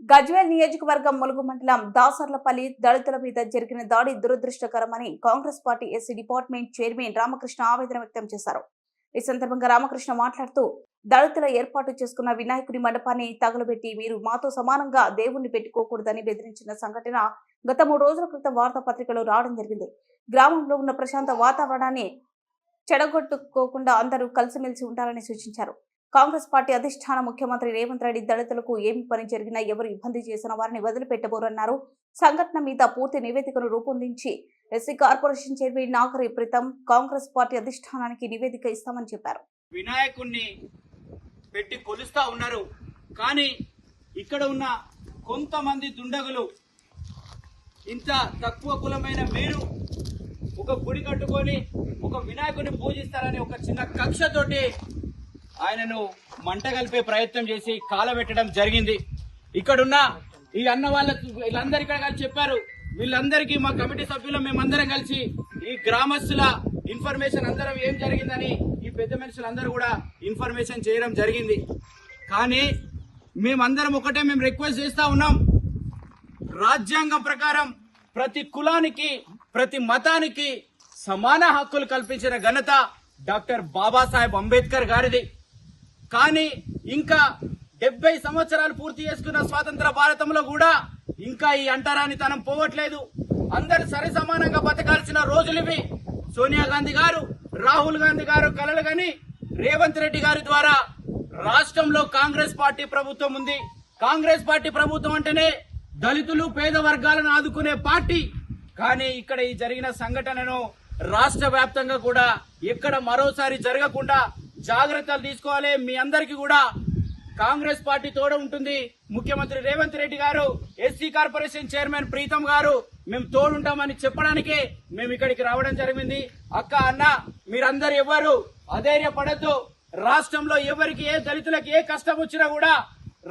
గజ్వేల్ నియోజకవర్గం ములుగు మండలం దాసర్లపల్లి దళితుల మీద జరిగిన దాడి దురదృష్టకరమని Congress party SC department chairman Ramakrishna ఆవేదన వ్యక్తం చేశారు. ఈ సందర్భంగా రామకృష్ణ మాట్లాడుతూ దళితుల ఏర్పాటు చేసుకున్న వినాయకుడి మండపాన్ని తగలబెట్టి మీరు మాతో సమానంగా దేవుణ్ణి పెట్టుకోకూడదని బెదిరించిన సంఘటన గత 3 రోజుల క్రితం వార్తాపత్రికలో రావడం జరిగింది. గ్రామంలో ఉన్న ప్రశాంత వాతావరణాన్ని చెడగొట్టుకోకుండా అందరూ కలిసిమెలిసి ఉండాలని సూచించారు. కాంగ్రెస్ పార్టీ అధిష్టాన ముఖ్యమంత్రి రేవంత్ రెడ్డి దళితులకు ఏమి పని జరిగినా ఎవరు ఇబ్బంది చేసిన వారిని వదిలిపెట్టబోరన్నారు. సంఘటన మీద పూర్తి నివేదికను రూపొందించి SC corporation chairman Nagari Preetam Congress party అధిష్టానానికి నివేదిక ఇస్తామని చెప్పారు. వినాయకుడిని పెట్టి కొలుస్తా ఉన్నారు, కానీ ఇక్కడ ఉన్న కొంతమంది దుండగులు ఇంత తక్కువ కులమైన మీరు ఒక గుడి కట్టుకొని ఒక వినాయకుడిని పూజిస్తారని ఒక చిన్న కక్షతోటి ఆయనను మంట కలిపే ప్రయత్నం చేసి కాలబెట్టడం జరిగింది. ఇక్కడున్న ఈ అన్న వీళ్ళందరూ ఇక్కడ కలిసి చెప్పారు. వీళ్ళందరికీ మా కమిటీ సభ్యులు మేమందరం కలిసి ఈ గ్రామస్తుల ఇన్ఫర్మేషన్ అందరం ఏం జరిగిందని ఈ పెద్ద మనుషులందరూ కూడా ఇన్ఫర్మేషన్ చేయడం జరిగింది. కానీ మేమందరం ఒకటే మేము రిక్వెస్ట్ చేస్తా ఉన్నాం, రాజ్యాంగం ప్రకారం ప్రతి కులానికి ప్రతి మతానికి సమాన హక్కులు కల్పించిన ఘనత డాక్టర్ బాబాసాహెబ్ అంబేద్కర్ గారిది. కానీ ఇంకా 70 సంవత్సరాలు పూర్తి చేసుకున్న స్వాతంత్ర భారతంలో కూడా ఇంకా ఈ అంటరానితనం పోవట్లేదు. అందరు సరి సమానంగా బతకాల్సిన రోజులు ఇవి. సోనియా గాంధీ గారు, రాహుల్ గాంధీ గారు కలలు గని రేవంత్ రెడ్డి గారి ద్వారా రాష్ట్రంలో కాంగ్రెస్ పార్టీ ప్రభుత్వం ఉంది. కాంగ్రెస్ పార్టీ ప్రభుత్వం అంటేనే దళితులు పేద వర్గాలను ఆదుకునే పార్టీ. కానీ ఇక్కడ ఈ జరిగిన సంఘటనను రాష్ట్ర వ్యాప్తంగా కూడా ఎక్కడ మరోసారి జరగకుండా జాగ్రత్తలు తీసుకోవాలి. మీ అందరికీ కూడా కాంగ్రెస్ పార్టీ తోడ ఉంటుంది. ముఖ్యమంత్రి రేవంత్ రెడ్డి గారు, ఎస్సీ కార్పొరేషన్ చైర్మన్ ప్రీతం గారు మేము తోడుంటామని చెప్పడానికే మేము ఇక్కడికి రావడం జరిగింది. అక్క, అన్న, మీరందరూ ఎవరు అధైర్యపడద్దు. రాష్ట్రంలో ఎవరికి ఏ దళితులకు ఏ కష్టం వచ్చినా కూడా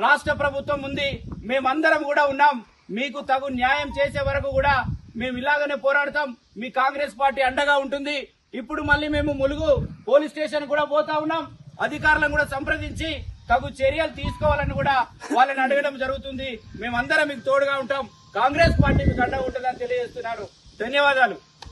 రాష్ట్ర ప్రభుత్వం ఉంది, మేమందరం కూడా ఉన్నాం. మీకు తగు న్యాయం చేసే వరకు కూడా మేము ఇలాగనే పోరాడతాం. మీ కాంగ్రెస్ పార్టీ అండగా ఉంటుంది. ఇప్పుడు మళ్ళీ మేము ములుగు పోలీస్ స్టేషన్ కూడా పోతా ఉన్నాం. అధికారులను కూడా సంప్రదించి తగు చర్యలు తీసుకోవాలని కూడా వాళ్ళని అడగడం జరుగుతుంది. మేమందరం మీకు తోడుగా ఉంటాం. కాంగ్రెస్ పార్టీ మీకు అండగా ఉంటుందని తెలియజేస్తున్నారు. ధన్యవాదాలు.